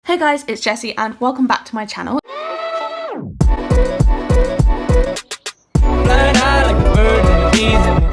Hey guys, it's Jessie and welcome back to my channel.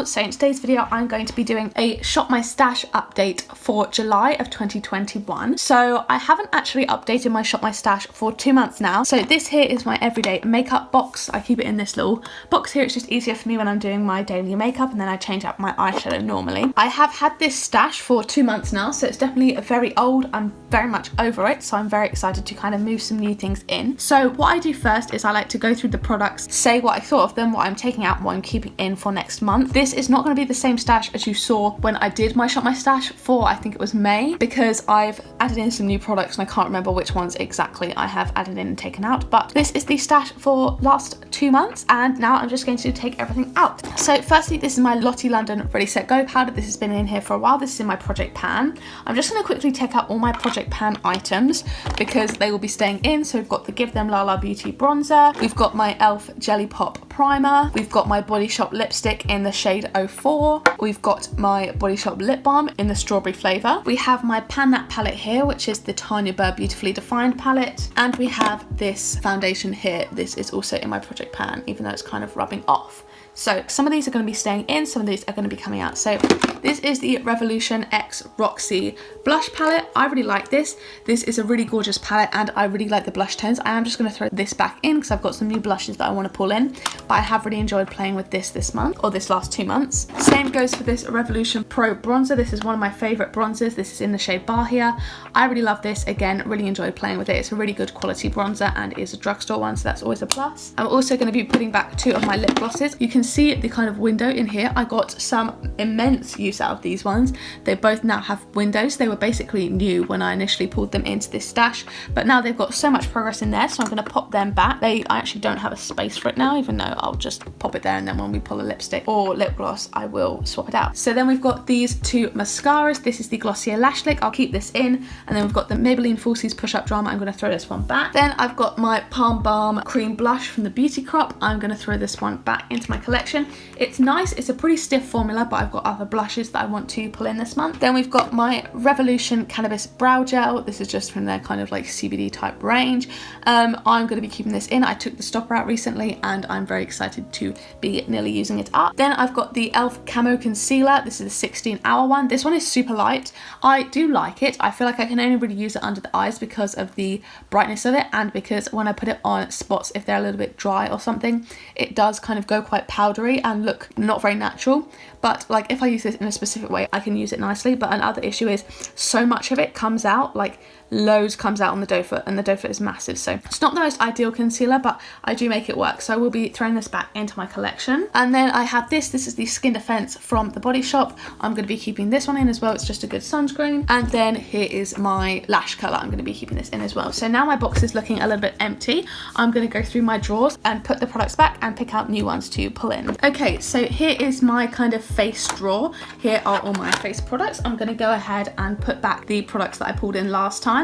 So in today's video, I'm going to be doing a Shop My Stash update for July of 2021. So I haven't actually updated my Shop My Stash for 2 months now. So this here is my everyday makeup box. I keep it in this little box here. It's just easier for me when I'm doing my daily makeup, and then I change out my eyeshadow normally. I have had this stash for 2 months now, so it's definitely very old. I'm very much over it, so I'm very excited to kind of move some new things in. So what I do first is I like to go through the products, say what I thought of them, what I'm taking out, and what I'm keeping in for next month. This is not going to be the same stash as you saw when I did my Shop My Stash for, I think it was May, because I've added in some new products and I can't remember which ones exactly I have added in and taken out, but this is the stash for last 2 months, and now I'm just going to take everything out. So firstly, this is my Lottie London Ready Set Go powder. This has been in here for a while. This is in my Project Pan. I'm just going to quickly take out all my Project Pan items because they will be staying in. So we've got the Give Them Lala Beauty bronzer, we've got my e.l.f. Jelly Pop primer, we've got my Body Shop lipstick in the shade 04, we've got my Body Shop lip balm in the strawberry flavour, we have my Pan That palette here, which is the Tanya Burr Beautifully Defined palette, and we have this foundation here. This is also in my Project Pan, even though it's kind of rubbing off. So some of these are going to be staying in, some of these are going to be coming out. So this is the Revolution X Roxy blush palette. I really like this. This is a really gorgeous palette and I really like the blush tones. I am just going to throw this back in because I've got some new blushes that I want to pull in, but I have really enjoyed playing with this month, or this last 2 months. Same goes for this Revolution Pro bronzer. This is one of my favourite bronzers. This is in the shade Bahia. I really love this. Again, really enjoyed playing with it. It's a really good quality bronzer and it is a drugstore one, so that's always a plus. I'm also going to be putting back 2 of my lip glosses. You can see the kind of window in here. I got some immense use out of these ones. They both now have windows. They were basically new when I initially pulled them into this stash, but now they've got so much progress in there, so I'm going to pop them back. I actually don't have a space for it now, even though I'll just pop it there, and then when we pull a lipstick or lip gloss, I will swap it out. So then we've got these 2 mascaras. This is the Glossier Lash Lick. I'll keep this in, and then we've got the Maybelline Falsies Push Up Drama. I'm going to throw this one back. Then I've got my Palm Balm Cream Blush from the Beauty Crop. I'm going to throw this one back into my collection. It's nice. It's a pretty stiff formula, but I've got other blushes that I want to pull in this month. Then we've got my Revolution Cannabis Brow Gel. This is just from their kind of like CBD type range. I'm going to be keeping this in. I took the stopper out recently and I'm very excited to be nearly using it up. Then I've got the e.l.f. Camo Concealer. This is a 16-hour one. This one is super light. I do like it. I feel like I can only really use it under the eyes because of the brightness of it, and because when I put it on spots, if they're a little bit dry or something, it does kind of go quite powdery and look not very natural. But like if I use this in a specific way, I can use it nicely. But another issue is so much of it comes out, like loads comes out on the doe foot, and the doe foot is massive, so it's not the most ideal concealer, but I do make it work. So I will be throwing this back into my collection. And then I have this is the Skin Defense from the Body Shop. I'm going to be keeping this one in as well. It's just a good sunscreen. And then here is my lash color. I'm going to be keeping this in as well. So now my box is looking a little bit empty. I'm going to go through my drawers and put the products back and pick out new ones to pull in. Okay, so here is my kind of face drawer. Here are all my face products. I'm going to go ahead and put back the products that I pulled in last time.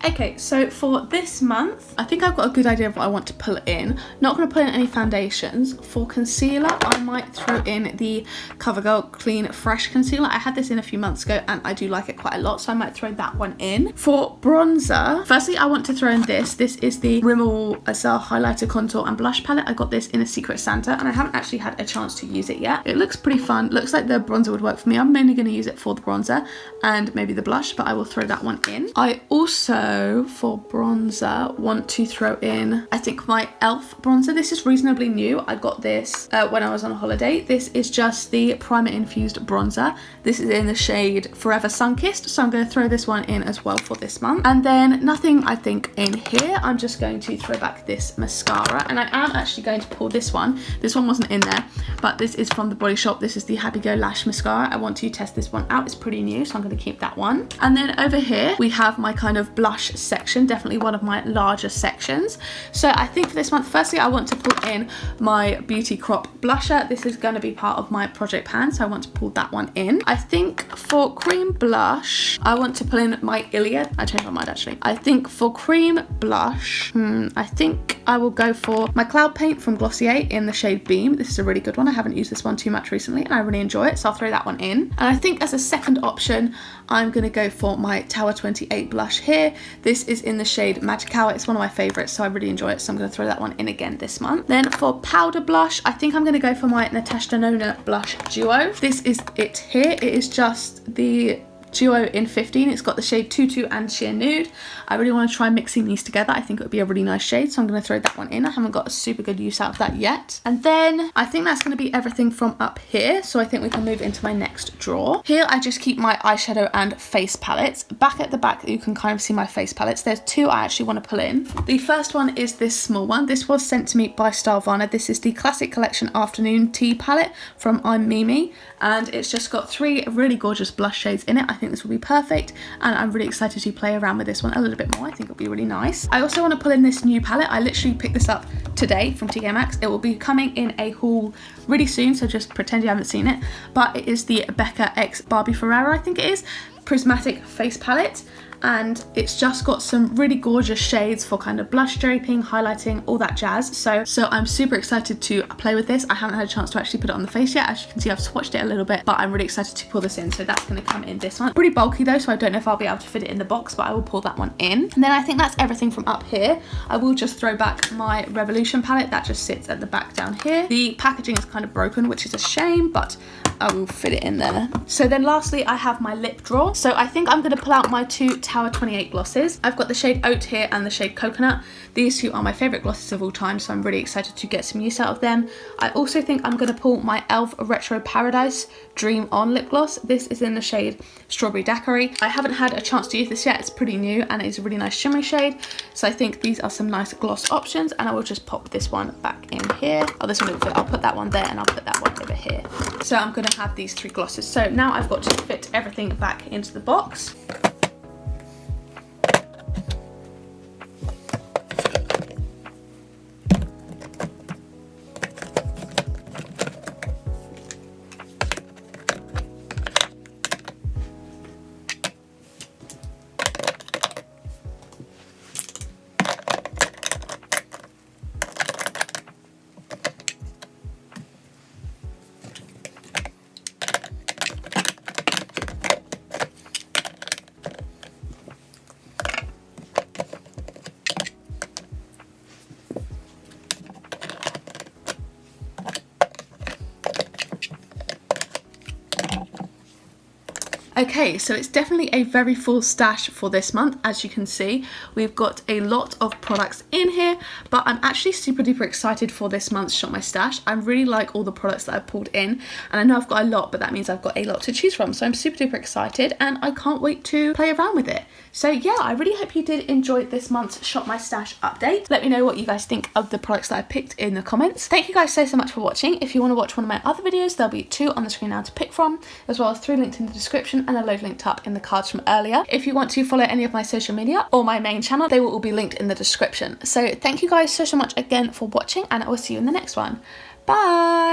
Okay, so for this month, I think I've got a good idea of what I want to pull in. Not going to put in any foundations. For concealer, I might throw in the CoverGirl Clean Fresh Concealer. I had this in a few months ago and I do like it quite a lot, so I might throw that one in. For bronzer, firstly, I want to throw in this. This is the Rimmel Azar Highlighter Contour and Blush Palette. I got this in a Secret Santa and I haven't actually had a chance to use it yet. It looks pretty fun. Looks like the bronzer would work for me. I'm mainly going to use it for the bronzer and maybe the blush, but I will throw that one in. I also, for bronzer, want to throw in, I think, my e.l.f. bronzer. This is reasonably new. I got this when I was on holiday. This is just the primer infused bronzer. This is in the shade Forever Sunkissed, so I'm going to throw this one in as well for this month. And then nothing, I think, in here. I'm just going to throw back this mascara, and I am actually going to pull this one. This one wasn't in there, but this is from the Body Shop. This is the Happy Go Lash Mascara. I want to test this one out. It's pretty new, so I'm going to keep that one. And then over here we have my kind of blush section, definitely one of my larger sections. So I think for this month, firstly, I want to put in my Beauty Crop blusher. This is going to be part of my Project Pan, so I want to pull that one in. I think for cream blush, I want to pull in my Iliad. I changed my mind actually. I think for cream blush, I think I will go for my Cloud Paint from Glossier in the shade Beam. This is a really good one. I haven't used this one too much recently and I really enjoy it, so I'll throw that one in. And I think as a second option, I'm going to go for my Tower 28 blush here. This is in the shade Magic Hour. It's one of my favourites, so I really enjoy it, so I'm going to throw that one in again this month. Then for powder blush, I think I'm going to go for my Natasha Denona blush duo. This is it here. It is just the duo in 15. It's got the shade Tutu and Sheer Nude. I really want to try mixing these together. I think it would be a really nice shade, so I'm going to throw that one in. I haven't got a super good use out of that yet. And then I think that's going to be everything from up here, so I think we can move into my next drawer. Here I just keep my eyeshadow and face palettes. Back at the back you can kind of see my face palettes. There's two I actually want to pull in. The first one is this small one. This was sent to me by Starvana. This is the Classic Collection Afternoon Tea palette from I'm Mimi, and it's just got 3 really gorgeous blush shades in it. I think this will be perfect, and I'm really excited to play around with this one a little bit more. I think it'll be really nice. I also want to pull in this new palette. I literally picked this up today from TK Maxx. It will be coming in a haul really soon, so just pretend you haven't seen it. But it is the Becca x Barbie Ferreira, I think it is, Prismatic Face Palette. And it's just got some really gorgeous shades for kind of blush draping, highlighting, all that jazz. So I'm super excited to play with this. I haven't had a chance to actually put it on the face yet. As you can see, I've swatched it a little bit, but I'm really excited to pull this in. So that's going to come in this one. Pretty bulky though, so I don't know if I'll be able to fit it in the box, but I will pull that one in. And then I think that's everything from up here. I will just throw back my Revolution palette that just sits at the back down here. The packaging is kind of broken, which is a shame, but I will fit it in there. So then lastly, I have my lip drawer. So I think I'm going to pull out my 2 Tower 28 glosses. I've got the shade Oat here and the shade Coconut. These 2 are my favourite glosses of all time, so I'm really excited to get some use out of them. I also think I'm going to pull my e.l.f. Retro Paradise Dream On lip gloss. This is in the shade Strawberry Daiquiri. I haven't had a chance to use this yet. It's pretty new and it's a really nice shimmery shade. So I think these are some nice gloss options, and I will just pop this one back in here. Oh, this one will fit. I'll put that one there and I'll put that one over here. So I'm going to have these 3 glosses. So now I've got to fit everything back into the box. Okay, so it's definitely a very full stash for this month. As you can see, we've got a lot of products in here, but I'm actually super duper excited for this month's Shop My Stash. I really like all the products that I've pulled in, and I know I've got a lot, but that means I've got a lot to choose from. So I'm super duper excited and I can't wait to play around with it. So yeah, I really hope you did enjoy this month's Shop My Stash update. Let me know what you guys think of the products that I picked in the comments. Thank you guys so much for watching. If you want to watch one of my other videos, there'll be 2 on the screen now to pick from, as well as 3 linked in the description and a load linked up in the cards from earlier. If you want to follow any of my social media or my main channel, they will all be linked in the description. So thank you guys so much again for watching, and I will see you in the next one. Bye!